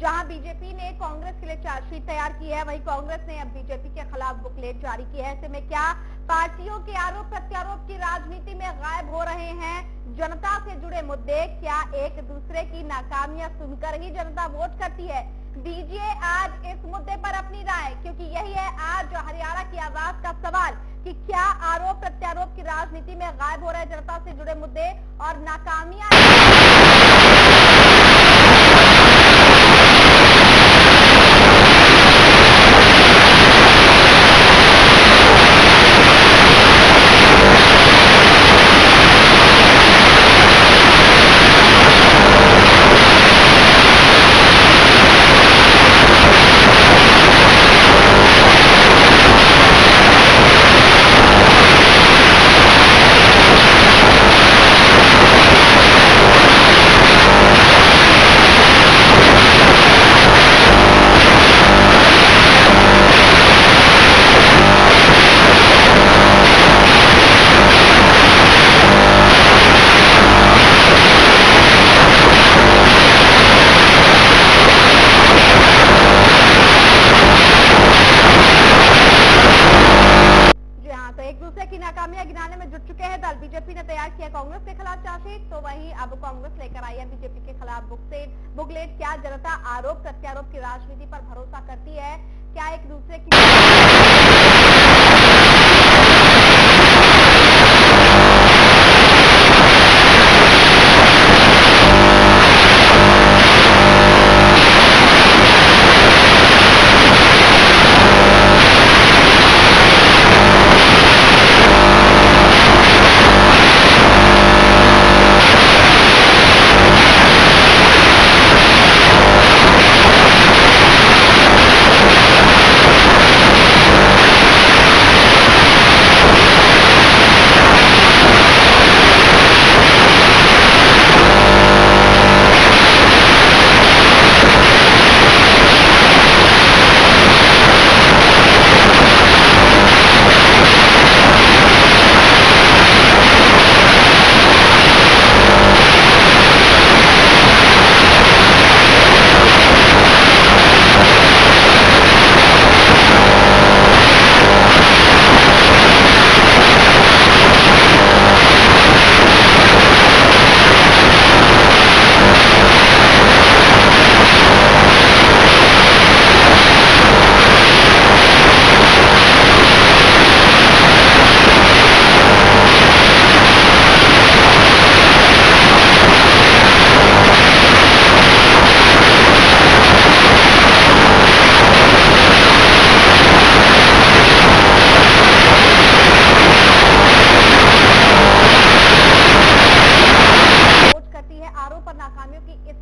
जहां बीजेपी ने कांग्रेस के लिए चार्जशीट तैयार की है, वहीं कांग्रेस ने अब बीजेपी के खिलाफ बुकलेट जारी की है। ऐसे में क्या पार्टियों के आरोप प्रत्यारोप की राजनीति में गायब हो रहे हैं जनता से जुड़े मुद्दे? क्या एक दूसरे की नाकामियां सुनकर ही जनता वोट करती है? दीजिए आज इस मुद्दे पर अपनी राय, क्योंकि यही है आज हरियाणा की आवाज का सवाल कि क्या आरोप प्रत्यारोप की राजनीति में गायब हो रहे जनता से जुड़े मुद्दे और नाकामियां नाकामियां गिनाने में जुट चुके हैं दल। बीजेपी ने तैयार किया कांग्रेस के खिलाफ चार्जशीट, तो वहीं अब कांग्रेस लेकर आई है बीजेपी के खिलाफ बुकलेट। क्या जनता आरोप प्रत्यारोप की राजनीति पर भरोसा करती है? क्या एक दूसरे की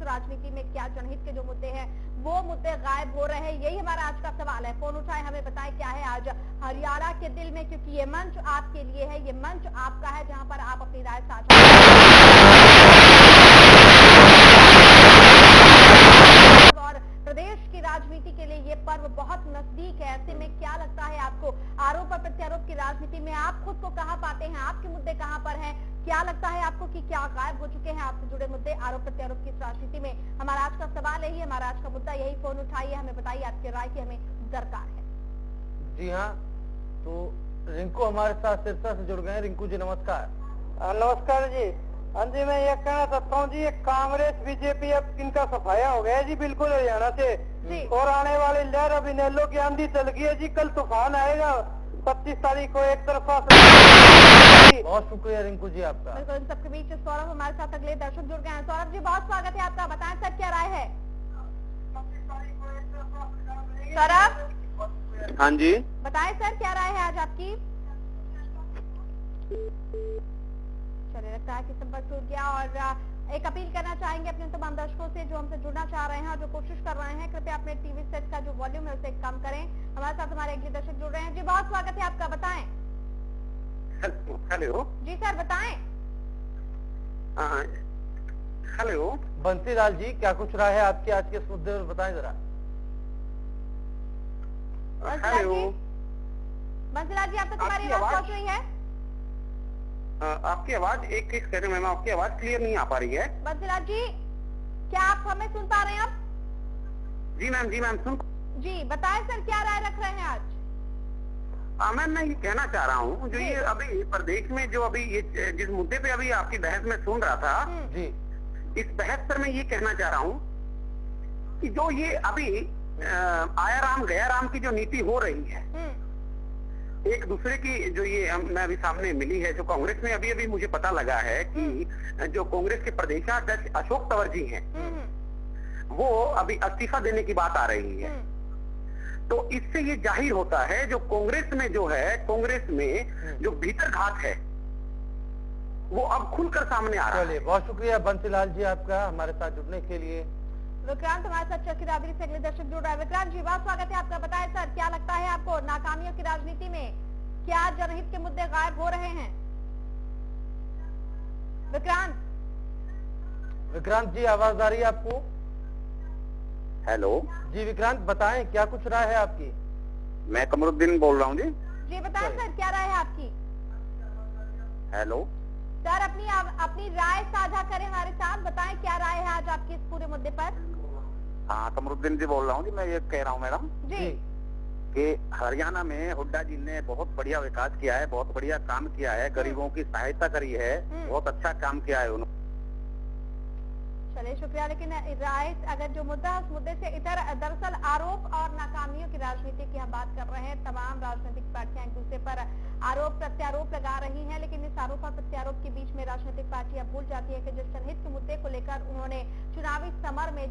राजनीति में क्या जनहित के जो मुद्दे हैं वो मुद्दे गायब हो रहे हैं? यही हमारा आज का सवाल है। फोन उठाए, हमें बताएं क्या है आज हरियाणा के दिल में, क्योंकि ये मंच आपके लिए है, ये मंच आपका है, जहां पर आप अपनी राय साझा और प्रदेश की राजनीति के लिए ये पर्व बहुत नजदीक है। ऐसे में क्या लगता है आपको आरोप और प्रत्यारोप की राजनीति में आप खुद को कहां पाते हैं? आपके मुद्दे कहां पर हैं? क्या लगता है आपको कि क्या गायब हो चुके हैं आपसे जुड़े मुद्दे आरोप प्रत्यारोप की राजनीति में? हमारा आज का सवाल यही है, हमारा आज का मुद्दा यही। फोन उठाइए, हमें बताइए आपकी राय की हमें दरकार है। जी हाँ, तो रिंकू हमारे साथ सिरसा से जुड़ गए हैं। रिंकू जी नमस्कार। नमस्कार जी। हाँ जी, मैं ये कहना चाहता हूँ जी, कांग्रेस बीजेपी अब इनका सफाया हो गया जी बिल्कुल हरियाणा से, और आने वाली लहर अब इनेलो की आंधी चल गई है जी। कल तूफान आएगा 25 तारीख को एक तरफा। बहुत शुक्रिया रिंकू जी आपका। बिल्कुल, इन सबके बीच सौरभ हमारे साथ अगले दर्शक जुड़ गए हैं। सौरभ जी बहुत स्वागत है आपका, बताएं सर क्या राय है? सौरभ, हाँ जी बताएं सर क्या राय है आज आपकी? चलिए, लगता है कि संपर्क टूट गया। और एक अपील करना चाहेंगे अपने तमाम दर्शकों से जो हमसे जुड़ना चाह रहे हैं, जो कोशिश कर रहे हैं, कृपया अपने टीवी सेट का जो वॉल्यूम है उसे कम करें। हमारे साथ हमारे अगले दर्शक जुड़ रहे हैं। जी बहुत स्वागत है आपका, बताएं। हेलो जी सर बताएं। हेलो बंसीलाल जी, क्या कुछ राय है आपकी आज के इस मुद्दे पर, बताएं जरा। हेलो बंसीलाल जी, आप तक हमारी आवाज पहुंच रही है? आपकी आवाज एक कह रहे मैम, आपकी आवाज क्लियर नहीं आ पा रही है। बंसीलाल जी, क्या आप हमें सुन पा रहे हैं? अब जी मैम सुन जी बताएं सर, क्या राय रख रहे हैं आज? मैम मैं ये कहना चाह रहा हूँ, जो ये अभी प्रदेश में जो अभी ये जिस मुद्दे पे अभी आपकी बहस में सुन रहा था जी, इस बहस पर मैं ये कहना चाह रहा हूँ कि जो ये अभी आया राम गया राम की जो नीति हो रही है, एक दूसरे की जो ये मैं अभी सामने मिली है, जो कांग्रेस में अभी अभी मुझे पता लगा है कि जो कांग्रेस के प्रदेशाध्यक्ष अशोक तंवर जी हैं, वो अभी इस्तीफा देने की बात आ रही है। तो इससे ये जाहिर होता है जो कांग्रेस में जो है, कांग्रेस में जो भीतर घात है वो अब खुलकर सामने आ रहा है। चलिए, बहुत शुक्रिया बंसीलाल जी आपका हमारे साथ जुड़ने के लिए। विक्रांत हमारे साथ चरखी दादरी से अगले दर्शक जुड़ रहा है। विक्रांत जी, बहुत स्वागत है आपका। बताएं सर, क्या लगता है आपको, नाकामियों की राजनीति में क्या जनहित के मुद्दे गायब हो रहे हैं? विक्रांत जी, आवाज आ रही है आपको? हेलो जी विक्रांत, बताएं क्या कुछ राय है आपकी? मैं कमरुद्दीन बोल रहा हूँ जी। जी बताएं सर, क्या राय है आपकी? हेलो सर, अपनी राय साझा करें हमारे साथ, बताएं क्या राय है आज आपकी इस पूरे मुद्दे पर? हाँ, कमरुद्दीन जी बोल रहा हूँ जी। मैं ये कह रहा हूँ मैडम जी कि हरियाणा में हुड्डा जी ने बहुत बढ़िया विकास किया है, बहुत बढ़िया काम किया है, गरीबों की सहायता करी है, बहुत अच्छा काम किया है उन्होंने। चलिए शुक्रिया। लेकिन राय अगर जो मुद्दा उस मुद्दे से इधर, दरअसल आरोप और नाकामियों की राजनीति की हम बात कर रहे हैं। तमाम राजनीतिक पार्टियां एक दूसरे पर आरोप प्रत्यारोप लगा रही हैं, लेकिन इस आरोप और प्रत्यारोप के बीच में राजनीतिक पार्टियां भूल जाती है कि जिस जनहित के मुद्दे को लेकर उन्होंने चुनावी समर में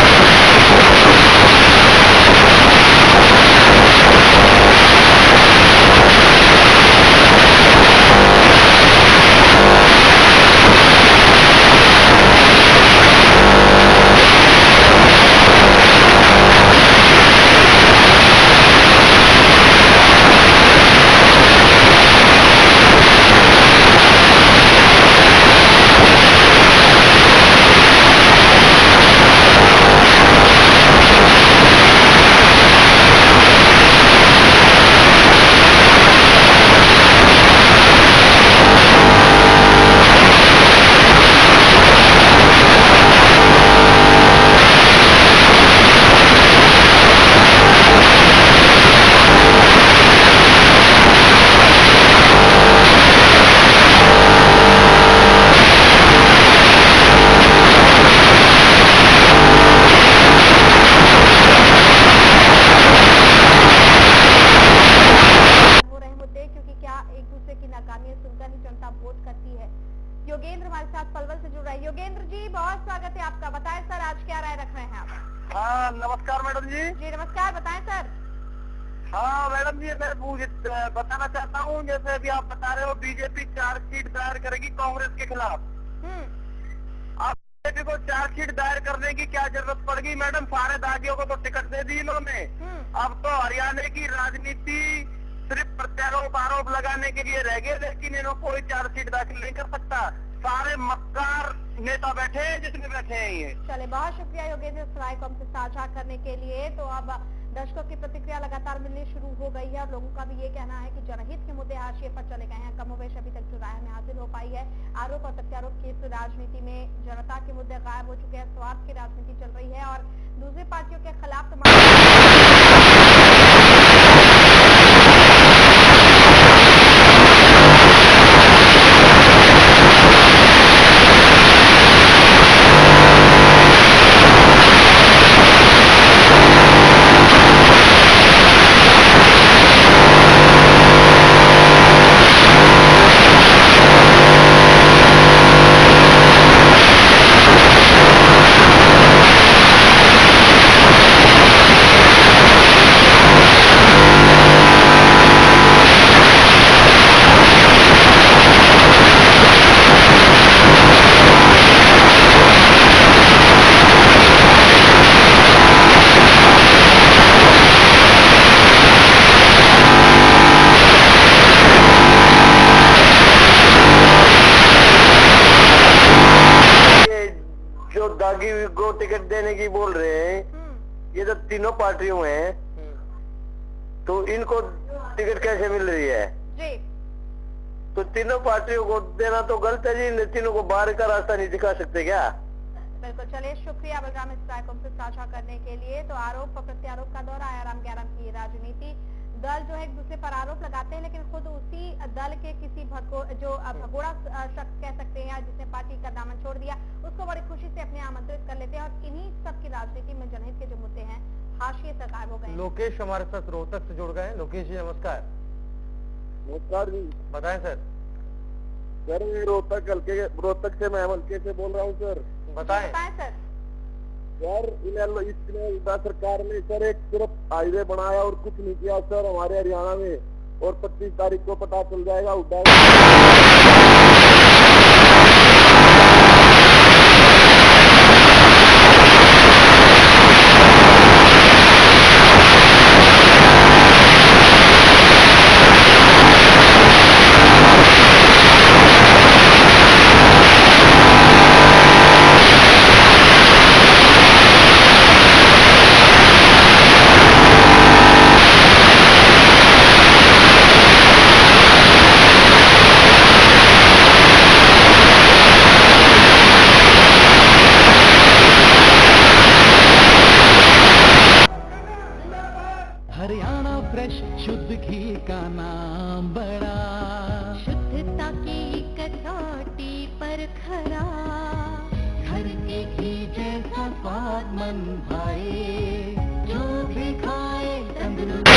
योगेंद्र हमारे साथ पलवल से जुड़ रहे हैं। योगेंद्र जी, बहुत स्वागत है आपका। बताएं सर, आज क्या राय रख रहे हैं आप? हाँ नमस्कार मैडम जी। जी नमस्कार, बताएं सर। हाँ मैडम जी, मैं बताना चाहता हूँ, जैसे अभी आप बता रहे हो बीजेपी चार्जशीट दायर करेगी कांग्रेस के खिलाफ। अब बीजेपी को चार्जशीट दायर करने की क्या जरूरत पड़ेगी मैडम? सारे दागियों को तो टिकट दे दी इन्होंने। अब तो हरियाणा की राजनीति सिर्फ प्रत्यारोप आरोप लगाने के लिए रह गए, लेकिन इन्हों कोई चार्जशीट दाखिल नहीं कर सकता। सारे मक्कार नेता बैठे हैं जिसमें बैठे हैं ये। चले, बहुत शुक्रिया योगेंद्र इस राय को हमसे साझा करने के लिए। तो अब दर्शकों की प्रतिक्रिया लगातार मिलनी शुरू हो गई है और लोगों का भी ये कहना है कि जनहित के मुद्दे हाशिए पर चले गए हैं। कमोवेश अभी तक जो राय हमें हासिल हो पाई है, आरोप और प्रत्यारोप की इस राजनीति में जनता के मुद्दे गायब हो चुके हैं, स्वार्थ की राजनीति चल रही है और दूसरी पार्टियों के खिलाफ को टिकट देने की बोल रहे हैं, ये तो तीनों पार्टियों हैं, तो इनको टिकट कैसे मिल रही है जी? तो तीनों पार्टियों को देना तो गलत है जी। तीनों को बाहर का रास्ता नहीं दिखा सकते क्या? बिल्कुल, चलिए शुक्रिया बलराम इस राय को हमसे साझा करने के लिए। तो आरोप और प्रत्यारोप का दौर आया, राम गैरम की राजनीति। दल जो है एक दूसरे पर आरोप लगाते हैं, लेकिन खुद उसी दल के किसी भगोड़ा शख्स कह सकते हैं जिसने पार्टी का दामन छोड़ दिया, उसको बड़ी खुशी से अपने आमंत्रित कर लेते हैं। और इन्हीं सब की राजनीति में जनहित के जो मुद्दे हैं हाशिए से गायब हो गए। लोकेश हमारे साथ रोहतक से जुड़ गए हैं। लोकेश जी नमस्कार। नमस्कार जी, बताएं सर। सर मैं रोहतक से मैं हल्के से बोल रहा हूँ सर। बताएं सर। सर इस सरकार ने सर एक सिर्फ हाईवे बनाया और कुछ नहीं किया सर हमारे हरियाणा में, और 25 तारीख को पता चल जाएगा हुड्डा। हरियाणा फ्रेश शुद्ध घी का नाम बड़ा, शुद्धता की कसौटी पर खरा, घर के घी जैसा स्वाद मन भाए, जो भी खाए तंदुरुस्त।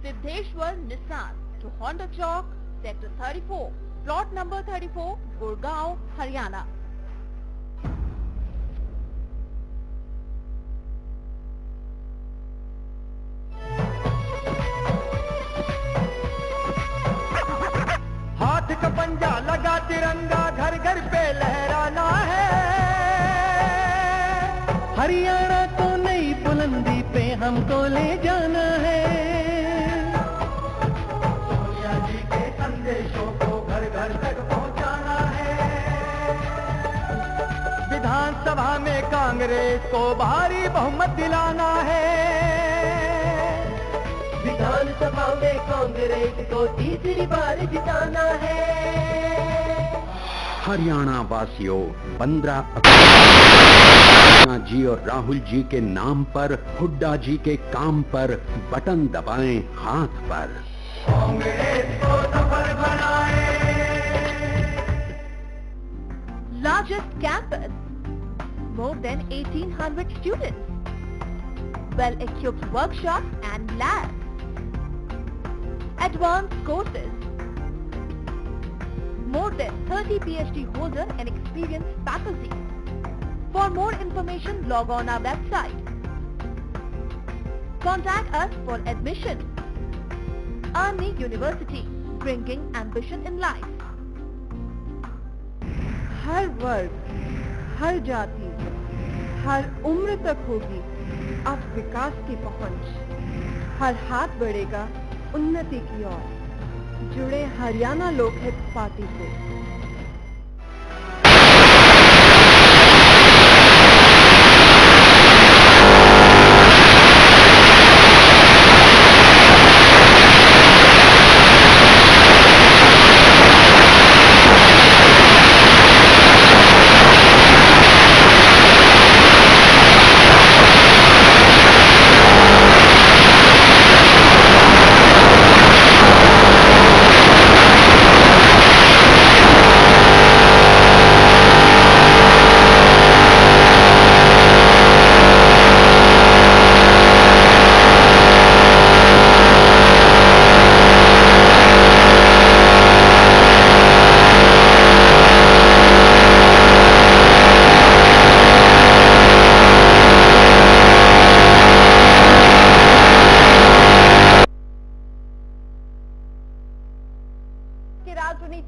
Siddheshwar Nissan to Honda Chowk, Sector 34, Plot number 34, Gurgaon, Haryana. हाथ का पंजा लगा तिरंगा घर घर पे लहराना है, हरियाणा को नई बुलंदी पे हमको ले जाना है। सोनिया जी के संदेशों को घर घर तक पहुंचाना है, विधानसभा में कांग्रेस को भारी बहुमत दिलाना है, विधानसभा में कांग्रेस को तीसरी बार जिताना है। हरियाणा वासियों 15 अक्टूबर जी और राहुल जी के नाम पर, हुड्डा जी के काम पर बटन दबाएं हाथ पर। कांग्रेस को सफल बनाए। Largest campus, more than 1800 students, well-equipped workshops and labs, advanced courses, more than 30 PhD holder and experienced faculty. For more information, log on our website. Contact us for admission. Army University, bringing ambition in life. हर वर्ग, हर जाति, हर उम्र तक होगी अब विकास की पहुंच। हर हाथ बढ़ेगा उन्नति की ओर। जुड़े हरियाणा लोकहित पार्टी से।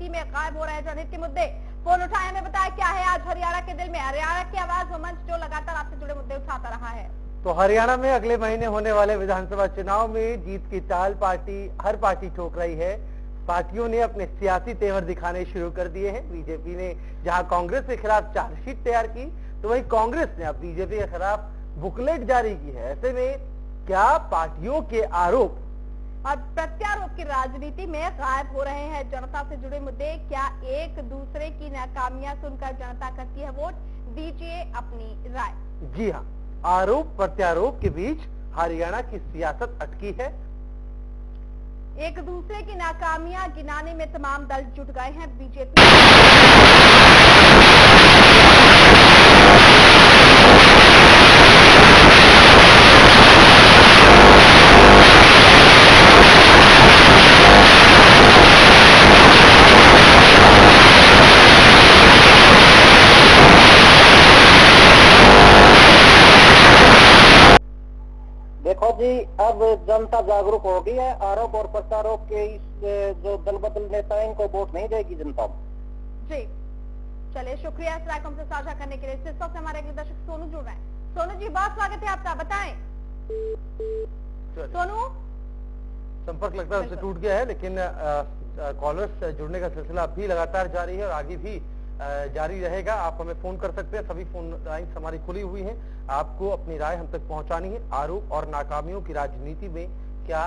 राजनीति में गायब हो रहे हैं जनहित के मुद्दे। फोन उठाए, हमें बताया क्या है आज हरियाणा के दिल में। हरियाणा की आवाज वो मंच जो लगातार आपसे जुड़े मुद्दे उठाता रहा है। तो हरियाणा में अगले महीने होने वाले विधानसभा चुनाव में जीत की चाल हर पार्टी ठोक रही है। पार्टियों ने अपने सियासी तेवर दिखाने शुरू कर दिए हैं। बीजेपी ने जहां कांग्रेस के खिलाफ चार्जशीट तैयार की, तो वहीं कांग्रेस ने अब बीजेपी के खिलाफ बुकलेट जारी की है। ऐसे में क्या पार्टियों के आरोप और प्रत्यारोप की राजनीति में गायब हो रहे हैं जनता से जुड़े मुद्दे। क्या एक दूसरे की नाकामियां सुनकर जनता करती है वोट? दीजिए अपनी राय। जी हाँ, आरोप प्रत्यारोप के बीच हरियाणा की सियासत अटकी है। एक दूसरे की नाकामियां गिनाने में तमाम दल जुट गए हैं। बीजेपी देखो जी, अब जनता जागरूक हो गई है। आरोप और प्रत्यारोप के इस जो दल बदल नेता है इनको वोट नहीं देगी जनता। जी चलिए, शुक्रिया इस राय को हमसे साझा करने के लिए। इस वक्त हमारे अगले दर्शक सोनू जुड़ रहे हैं। सोनू जी, बहुत स्वागत है आपका, बताएं। सोनू, संपर्क लगता है उससे टूट गया है, लेकिन कॉलर्स जुड़ने का सिलसिला अब भी लगातार जारी है और आगे भी जारी रहेगा। आप हमें फोन कर सकते हैं, सभी फोन लाइन्स हमारी खुली हुई हैं। आपको अपनी राय हम तक पहुंचानी है। आरोप और नाकामियों की राजनीति में क्या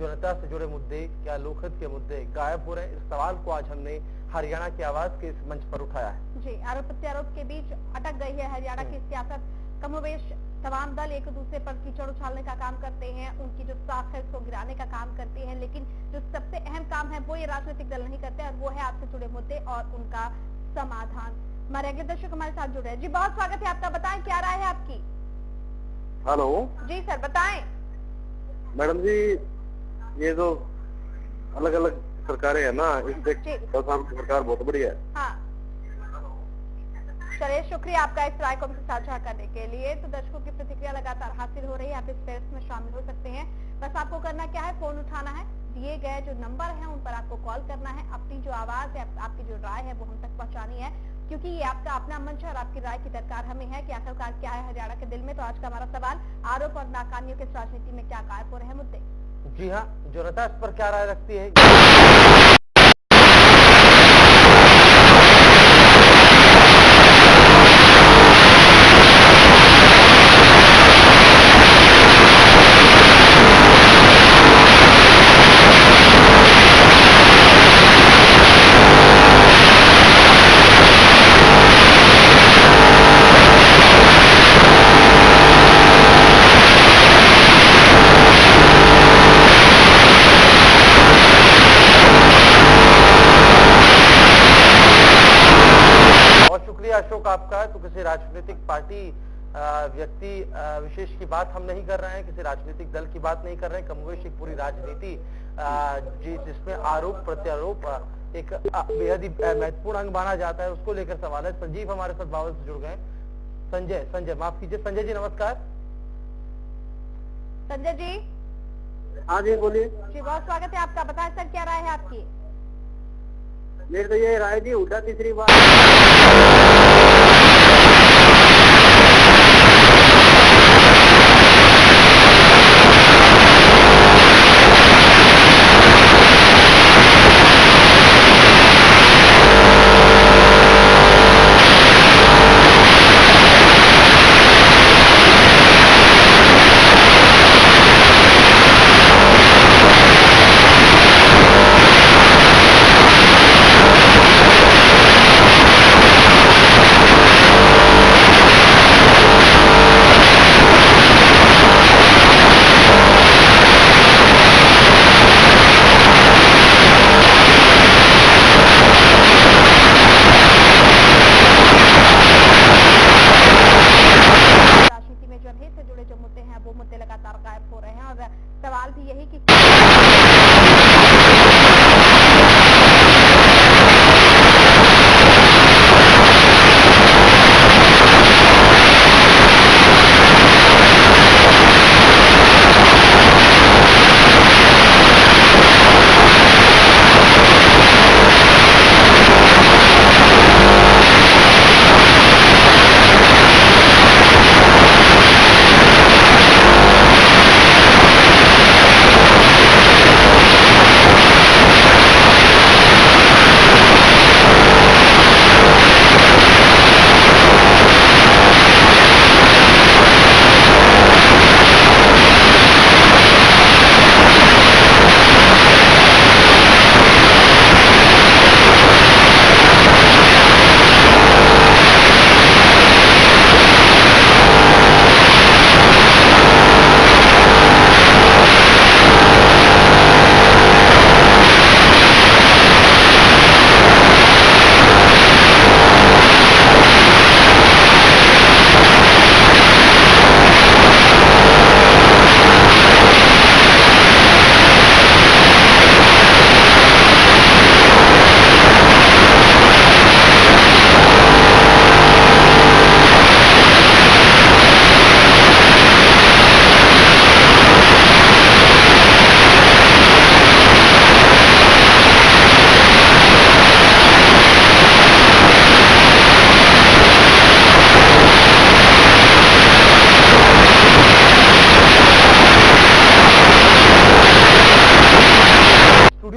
जनता से जुड़े मुद्दे, क्या लोकहित के मुद्दे गायब हो रहे हैं? इस सवाल को आज हमने हरियाणा की आवाज के इस मंच पर उठाया है। जी, आरोप प्रत्यारोप के बीच अटक गई है हरियाणा की सियासत। कमोवेश तमाम दल एक दूसरे पर कीचड़ उछालने का काम करते हैं, उनकी जो साख है उसको गिराने का काम करते हैं, लेकिन जो सबसे अहम काम है वो ये राजनीतिक दल नहीं करते और वो है आपसे जुड़े मुद्दे और उनका समाधान। हमारे अगले दर्शक हमारे साथ जुड़े हैं। जी, बहुत स्वागत है आपका, बताएं क्या राय है आपकी। हेलो जी सर, बताएं। मैडम जी, ये जो अलग अलग सरकारें है ना, इस 10 साल की सरकार बहुत बढ़िया है। हाँ, चलिए, शुक्रिया आपका इस राय को हमसे साझा करने के लिए। तो दर्शकों की प्रतिक्रिया लगातार हासिल हो रही है, आप इस फेस में शामिल हो सकते हैं। बस आपको करना क्या है, फोन उठाना है, दिए गए जो नंबर है उन पर आपको कॉल करना है, अपनी जो आवाज है, आपकी जो राय है वो हम तक पहुंचानी है, क्योंकि ये आपका अपना मंच है और आपकी राय की दरकार हमें है कि आखिरकार क्या है हरियाणा के दिल में। तो आज का हमारा सवाल, आरोप और नाकामियों के राजनीति में क्या गायब हो रहे हैं मुद्दे। जी हाँ, जनता इस पर क्या राय रखती है? अशोक आपका। तो किसी राजनीतिक पार्टी व्यक्ति विशेष की बात हम नहीं कर रहे हैं, किसी राजनीतिक दल की बात नहीं कर रहे हैं। कमोवेश एक पूरी राजनीति जिसमें आरोप प्रत्यारोप एक बेहद ही महत्वपूर्ण अंग माना जाता है, उसको लेकर सवाल है। संजीव हमारे साथ बावल से जुड़ गए। संजय माफ कीजिए। संजय जी नमस्कार। संजय जी। हाँ जी, बोलिए जी, बहुत स्वागत है आपका, बताएं सर क्या राय है आपकी। मेरी तो ये राय थी, हुड्डा तीसरी बार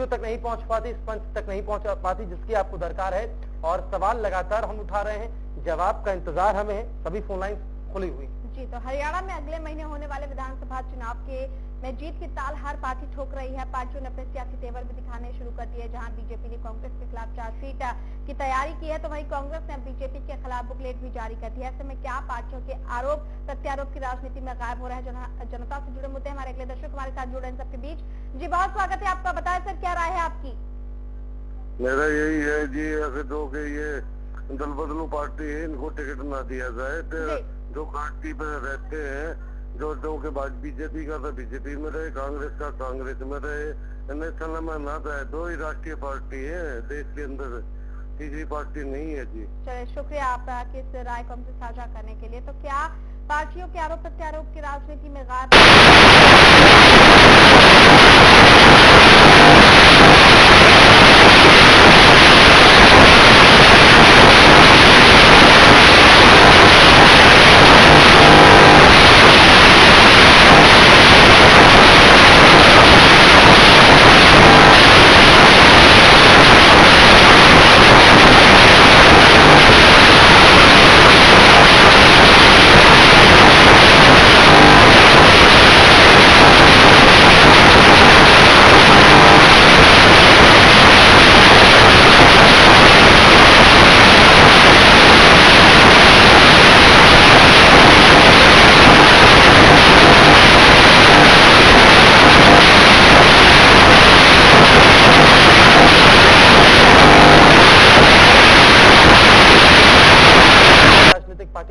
वीडियो तक नहीं पहुंच पाती, इस मंच तक नहीं पहुंच पाती जिसकी आपको दरकार है। और सवाल लगातार हम उठा रहे हैं, जवाब का इंतजार हमें है। सभी फोन लाइन खुली हुई जी। तो हरियाणा में अगले महीने होने वाले विधानसभा चुनाव के में जीत की ताल हर पार्टी ठोक रही है। पार्टियों ने अपने सियासी तेवर भी दिखाने शुरू कर दिए। जहां बीजेपी ने कांग्रेस के खिलाफ चार्जशीट की तैयारी की है, तो वहीं कांग्रेस ने बीजेपी के खिलाफ बुकलेट भी जारी कर दिया है। ऐसे में क्या पार्टियों के आरोप प्रत्यारोप की राजनीति में गायब हो रहा है? जनता से जुड़े मुद्दे हमारे अगले दर्शक हमारे साथ जुड़े हैं सबके बीच। जी बहुत स्वागत है आपका, बताएं सर क्या राय है आपकी? मेरा यही है जी, ऐसे जो कि ये दल बदलू पार्टी है, इनको टिकट ना दिया जाए। तो जो पार्टी पे रहते हैं, जो के बाद बीजेपी का तो बीजेपी में रहे, कांग्रेस का कांग्रेस में रहे। नेशनल में ना रहे, 2 ही राष्ट्रीय पार्टी है देश के अंदर, तीसरी पार्टी नहीं है जी। चलिए शुक्रिया आपका इस राय को हमसे साझा करने के लिए। तो क्या पार्टियों के आरोप प्रत्यारोप की राजनीति में गायब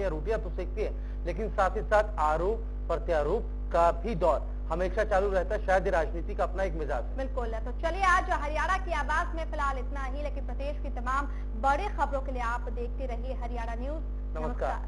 रोटियां तो सेकती है, लेकिन साथ ही साथ आरोप प्रत्यारोप का भी दौर हमेशा चालू रहता है। शायद राजनीति का अपना एक मिजाज है। बिल्कुल। तो चलिए आज हरियाणा की आवाज में फिलहाल इतना ही, लेकिन प्रदेश की तमाम बड़ी खबरों के लिए आप देखते रहिए हरियाणा न्यूज। नमस्कार।